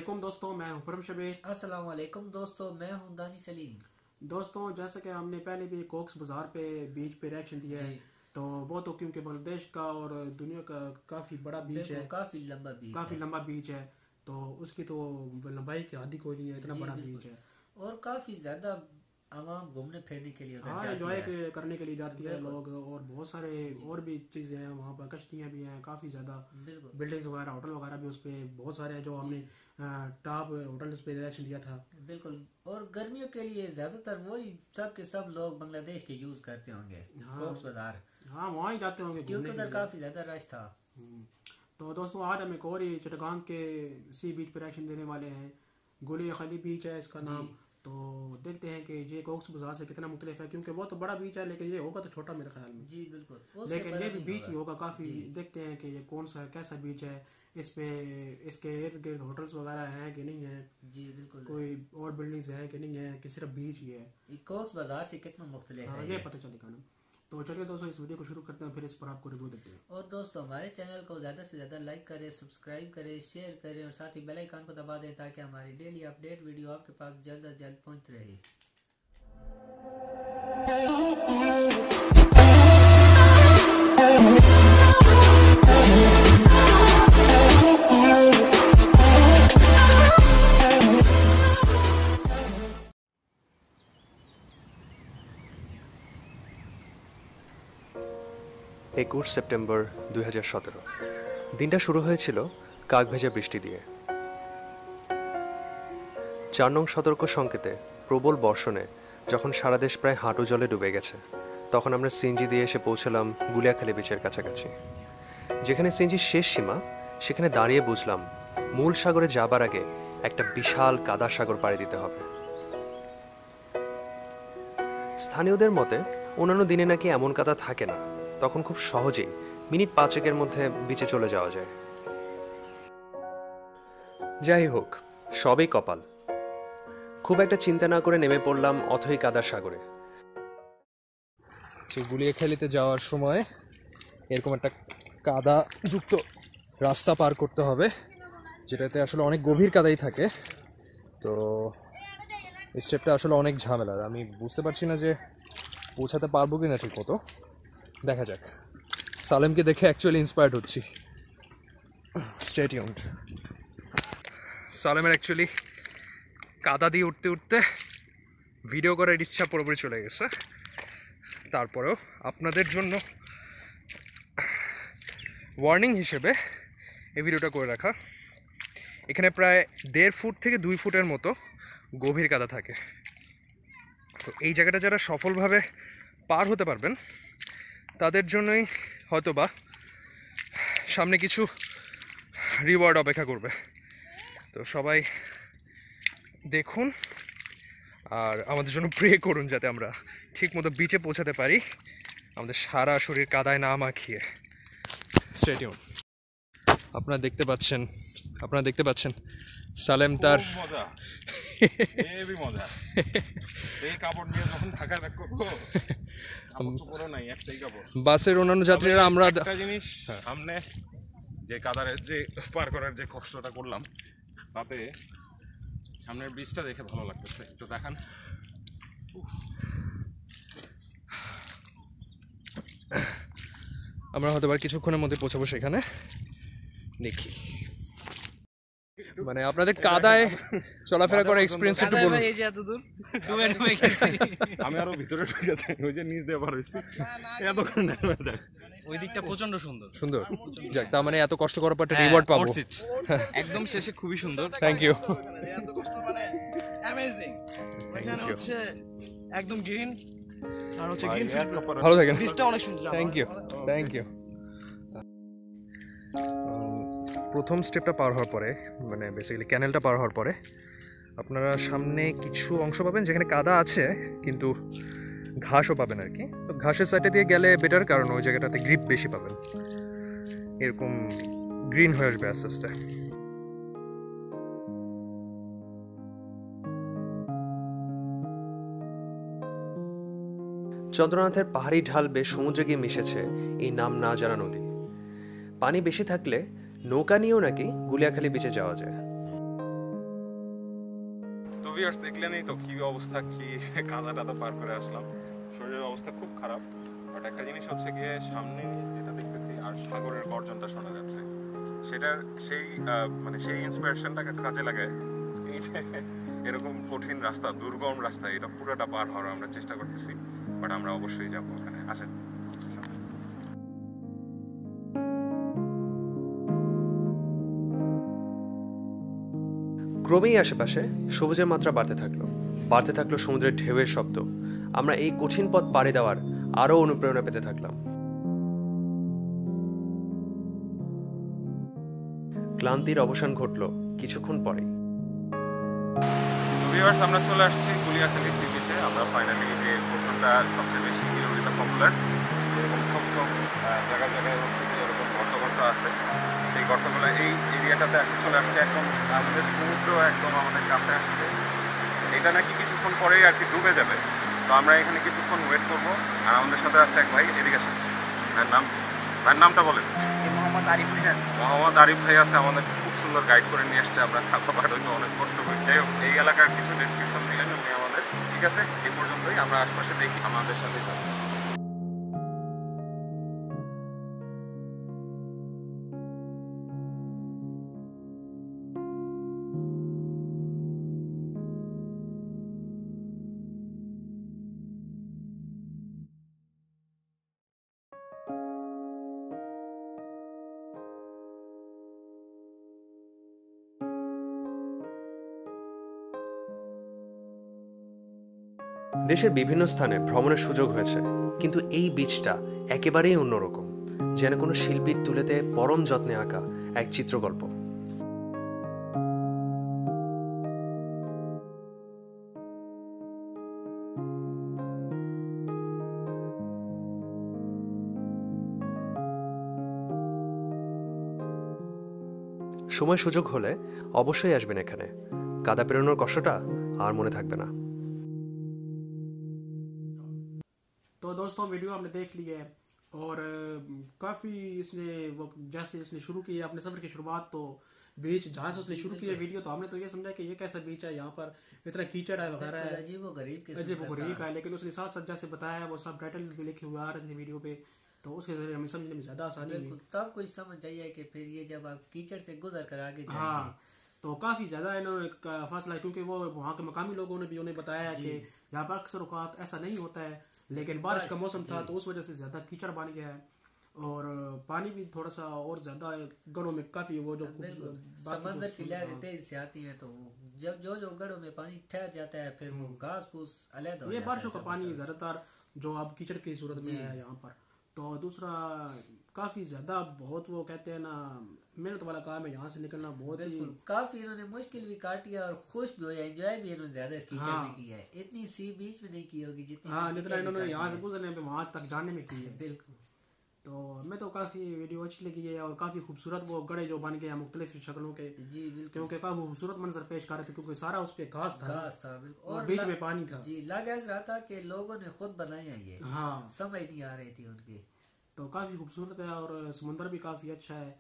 वालेकुम दोस्तों, मैं हूं खुरम शबीर। अस्सलाम वालेकुम दोस्तों, मैं हूं दानी सलीम। दोस्तों, जैसे कि हमने पहले भी कोक्स बाज़ार पे बीच पे रिएक्शन दिया है, जी तो वो तो क्योंकि बांग्लादेश का और दुनिया का काफ़ी बड़ा बीच है, बिल्कुल, काफ़ी लंबा बीच काफ़ी है। लंबा बीच है, तो उसकी तो लंबाई की हद ही कोई नहीं है, इतना जी बड़ा बिल्कुल, बीच है। और काफ़ी ज़्यादा आवाम घूमने फिरने के लिए उधर हाँ, जाती एंजॉय है। करने के लिए जाती है बिल्कुल। लोग, और बहुत सारे जी और भी चीज़ें हैं वहाँ पर, कश्तियाँ भी हैं काफ़ी ज़्यादा, बिल्कुल। बिल्डिंग्स वगैरह, होटल वगैरह भी उस पर बहुत सारे हैं जो जी हमने टॉप होटल पे रिएक्शन दिया था। बिल्कुल, और गर्मियों के लिए ज़्यादातर वही सब के सब लोग बांग्लादेश के यूज़ करते होंगे, हाँ कोक्स बाजार, हाँ, वहाँ ही जाते होंगे क्योंकि घूमने के उधर लिए। काफ़ी ज़्यादा रश था। हम्म, तो दोस्तों, आज हम एक और ही चिटगांग के सी बीच पर एक्शन देने वाले हैं। गुलिया खली बीच है इसका जी नाम। तो देखते हैं कि ये कोक्स बाजार से कितना मुख्तलिफ है, क्योंकि वो तो बड़ा बीच है लेकिन ये होगा तो छोटा मेरे ख्याल में। जी बिल्कुल, उससे लेकिन बड़ा ये भी नहीं बीच होगा। ही होगा काफ़ी। जी देखते हैं कि ये कौन सा कैसा बीच है, इस पे इसके इर्द गिर्द होटल्स वगैरह हैं कि नहीं है, जी बिल्कुल, कोई और बिल्डिंग्स हैं कि नहीं है, कि सिर्फ बीच ही है। ये कोक्स बाजार से कितना मुख्तलिफ हाँ, है ये ये। पता चलेगा ना। तो चलिए दोस्तों, इस वीडियो को शुरू करते हैं, फिर इस पर आपको रिव्यू देते हैं। और दोस्तों, हमारे चैनल को ज़्यादा से ज़्यादा लाइक करें, सब्सक्राइब करें, शेयर करें और साथ ही बेल आइकन को दबा दें ताकि हमारी डेली अपडेट वीडियो आपके पास जल्द अज जल्द पहुंच रहे। একুশ সেপ্টেম্বর 2017 দিনটা শুরু হয়েছিল কাকভেজা বৃষ্টি দিয়ে। 4 নং সতর্ক সংকেতে প্রবল বর্ষণে যখন সারা দেশ প্রায় হাঁটু জলে ডুবে গেছে, তখন আমরা সিএনজি দিয়ে এসে পৌঁছলাম গুলিয়াখালী বিচের কাছাকাছি। যেখানে সিএনজির শেষ সীমা, সেখানে দাঁড়িয়ে বুঝলাম মূল সাগরে যাবার আগে একটা বিশাল কাদা সাগর পাড়ি দিতে হবে। স্থানীয়দের মতে অন্যান্য দিনে নাকি এমন কাদা থাকে না, তখন খুব সহজেই মিনিট 5-এর মধ্যে বিচে চলে যাওয়া যায়। যাই হোক, সবই কপাল। খুব একটা চিন্তা না করে নেমে পড়লাম অথই কাদার সাগরে। গুলিয়াখালীতে যাওয়ার সময় এরকম একটা কাদা যুক্ত রাস্তা পার করতে হবে, যেটাতে আসলে অনেক গভীর কাদাই থাকে। তো এই স্টেপটা আসলে অনেক ঝামেলার। আমি বুঝতে পারছি না যে পৌঁছাতে পারবো কি না ঠিক মতো। দেখা যাক। সালেমকে দেখে অ্যাকচুয়ালি ইন্সপায়ার্ড হচ্ছি। Stay tuned. সালেমের অ্যাকচুয়ালি কাদা দিয়ে উঠতে উঠতে ভিডিও করার ইচ্ছা পুরোপুরি চলে গেছে। তারপরেও আপনাদের জন্য ওয়ার্নিং হিসেবে এই ভিডিওটা করে রাখা। এখানে প্রায় 1.5 ফুট থেকে 2 ফুটের মতো গভীর কাদা থাকে। তো এই জায়গাটা যারা সফলভাবে পার হতে পারবেন, তাদের জন্যই হয়তোবা সামনে কিছু রিওয়ার্ড অপেক্ষা করবে। তো সবাই দেখুন আর আমাদের জন্য প্রে করুন যাতে আমরা ঠিক মতো বিচে পৌঁছাতে পারি, আমাদের সারা শরীর কাদায় না মাখিয়ে। Stay tune. আপনারা দেখতে পাচ্ছেন সালেম তার মজা, হেভি মজা। এই কাপড় নিয়ে যখন ঢাকা ব্যাক করবো, কাপড় তো পুরো নাই, একটাই কাপড়। বাসের অন্যান্য যাত্রীরা আমরা একটা জিনিস, সামনে যে কাদারের যে পার করার যে কষ্টটা করলাম, তাতে সামনের ব্রিজটা দেখে ভালো লাগতেছে। একটু দেখান। আমরা হয়তো আর কিছুক্ষণের মধ্যে পৌঁছাবো সেখানে। দেখি মানে আপনাদের কাদায় চলাফেরা করার এক্সপিরিয়েন্স একটু বলুন। আমি আরো ভিতরে ঢুকে গেছি, ওই যে নিচ দিয়ে পার হয়েছি, এত ওই দিকটা প্রচন্ড সুন্দর। সুন্দর। যাক, তার মানে এত কষ্ট করার পর একটা রিওয়ার্ড পাবো। একদম শেষে খুবই সুন্দর। Thank you. এত কষ্ট মানে অ্যামেজিং। ওইখানে হচ্ছে একদম গ্রিন, আর হচ্ছে গ্রিন ফিল্ড। ভালো থাকেন। দিসটা অনেক সুন্দর। Thank you. প্রথম স্টেপটা পার হওয়ার পরে, মানে বেসিক্যালি ক্যানেলটা পার হওয়ার পরে আপনারা সামনে কিছু অংশ পাবেন যেখানে কাদা আছে কিন্তু ঘাসও পাবেন আর কি। তো ঘাসের সাইডে দিয়ে গেলে বেটার, কারণ ওই জায়গাটাতে গ্রিপ বেশি পাবেন। এরকম গ্রিন হয়ে আসবে আস্তে আস্তে। চন্দ্রনাথের পাহাড়ি ঢাল বেশ সমুদ্রে গিয়ে মিশেছে এই নাম না জানা নদী। পানি বেশি থাকলে নৌকা নিয়েও নাকি গুলিয়াখালী বিচে যাওয়া যায়। তো ভিউয়ার্স দেখলেনই তো কি অবস্থা, কি কাদা টাদা পার করে আসলাম, শরীরের অবস্থা খুব খারাপ। বাট একটা জিনিস হচ্ছে গিয়ে সামনে যেটা দেখতেছি আর সাগরের গর্জনটা শোনা যাচ্ছে, সেটার মানে সেই ইন্সপিরেশনটাকে কাজে লাগায় এই যে এরকম কঠিন রাস্তা, দুর্গম রাস্তা, এটা পুরোটা পার হওয়ার আমরা চেষ্টা করতেছি। বাট আমরা অবশ্যই যাবো ওখানে, আসেন। ক্রমেই আশেপাশে সবুজের মাত্রা বাড়তে থাকলো সমুদ্রের ঢেউয়ের শব্দ। আমরা এই কঠিন পথ পাড়ি দেওয়ার আরও অনুপ্রেরণা পেতে থাকলাম। ক্লান্তির অবসান ঘটল কিছুক্ষণ পরেই। ভিউয়ার্স আমরা চলে আসছি গুলিয়াখালী সি বিচে। আমরা ফাইনালি যে পোর্শনটা সবচেয়ে বেশি কিলোমিটার পপুলার, এরকম ছোট জায়গায় জায়গায় হচ্ছে এরকম গর্ত আছে, সেই গর্তগুলো এই এরিয়াটাতে চলে আসছে, একদম আমাদের সমুদ্র একদম আমাদের কাছে আসছে। এটা নাকি কিছুক্ষণ পরেই আর কি ডুবে যাবে। তো আমরা এখানে কিছুক্ষণ ওয়েট করবো। আর আমাদের সাথে আছে এক ভাই, এদিকে আসেন। ভাইয়ের নামটা বলেন। মোহাম্মদ আরিফ হোসেন। মোহাম্মদ আরিফ ভাই আছে, আমাদের খুব সুন্দর গাইড করে নিয়ে আসছে। আমরা খাবার হয়তো অনেক কষ্ট করি, যাই হোক এই এলাকার কিছু ডেসক্রিপশন দিলেন উনি আমাদের। ঠিক আছে, এই পর্যন্তই। আমরা আশপাশে দেখি, আমাদের সাথে যাবো। দেশের বিভিন্ন স্থানে ভ্রমণের সুযোগ হয়েছে, কিন্তু এই বিচটা একেবারেই অন্যরকম, যেন কোনো শিল্পীর তুলিতে পরম যত্নে আঁকা এক চিত্রকল্প। সময় সুযোগ হলে অবশ্যই আসবেন এখানে। কাদা পেরোনোর কষ্টটা আর মনে থাকবে না। तो दोस्तों वीडियो आपने देख ली है और काफ़ी इसने वो जैसे इसने शुरू की है अपने सफ़र की शुरुआत, तो बीच जहाँ से उसने शुरू किया वीडियो, तो हमने तो ये समझा कि ये कैसा बीच है, यहाँ पर इतना कीचड़ है वगैरह है, अजीब व गरीब है। लेकिन उसने साथ साथ जैसे बताया वो सब टाइटल भी लिखे हुए आ रहे थे वीडियो पे, तो उसके जरिए हमें समझने में ज़्यादा आसानी हुई। तब कुछ समझ जाइए कि फिर ये जब आप कीचड़ से गुजर कर आगे जाएंगे। हाँ, तो काफ़ी ज़्यादा इन्होंने फासला, क्योंकि वो वहाँ के मकामी लोगों ने भी उन्हें बताया कि यहाँ पर अक्सर औकात ऐसा नहीं होता है, लेकिन बारिश का मौसम था तो उस वजह से ज़्यादा कीचड़ बन गया है और पानी भी थोड़ा सा और ज़्यादा गढ़ों में काफ़ी वो जो समंदर की लहरें तेज से आती हैं, तो जब जो गढ़ों में पानी ठहर जाता है फिर वो घास फूस अलग हो जाता है। ये बारिशों का पानी ज़्यादातर जो अब कीचड़ की सूरत में है यहाँ पर। तो दूसरा काफ़ी ज़्यादा बहुत वो कहते हैं ना मेहनत वाला काम है, यहाँ से निकलना बहुत ही काफ़ी इन्होंने मुश्किल भी काटी है और खुश भी हो, एंजॉय भी इन्होंने ज़्यादा इस कीचड़ में किया है। इतनी सी बीच में नहीं की होगी जितनी जितना इन्होंने यहाँ से गुजरने में वहाँ तक जाने में की है। बिल्कुल। तो हमें तो काफ़ी वीडियो अच्छी लगी है और काफ़ी खूबसूरत वो गड़े जो बन गए हैं मुख्तलिफ शक्लों के। जी बिल्कुल, क्योंकि काफ़ी खूबसूरत मंजर पेश कर रहे थे, क्योंकि सारा उस पे घास था बिल्कुल, और बीच में पानी था। जी लग रहा था कि लोगों ने खुद बनाया ये, हाँ समझ नहीं आ रही थी उनकी। तो काफ़ी खूबसूरत है और समुंदर भी काफ़ी अच्छा है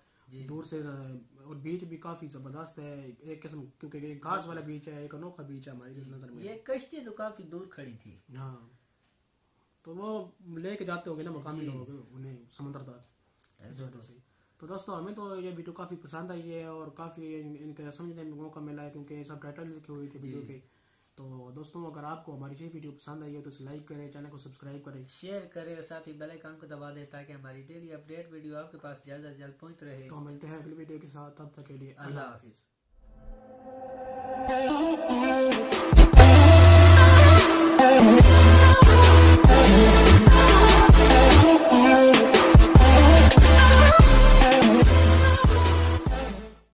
दूर से, और बीच भी काफ़ी ज़बरदस्त है एक किस्म, क्योंकि घास वाला बीच है, एक अनोखा बीच है हमारी नज़र में। ये कश्ती तो काफ़ी दूर खड़ी थी। हाँ, तो वो लेके जाते होंगे ना मकामी लोग उन्हें समुद्र तक, इस वजह से। तो दोस्तों हमें तो ये वीडियो काफ़ी पसंद आई है और काफ़ी इनका समझने में मौका मिला है, क्योंकि सब टाइटल लिखे हुए थे वीडियो पे। तो दोस्तों अगर आपको हमारी ये वीडियो पसंद आई है तो इसे लाइक करें, चैनल को सब्सक्राइब करें, शेयर करें और साथ ही बेल आइकन को दबा दें ताकि हमारी डेली अपडेट वीडियो आपके पास जल्द से जल्द पहुंच रहे। तो मिलते हैं अगली वीडियो के साथ, तब तक के लिए अल्लाह हाफिज़।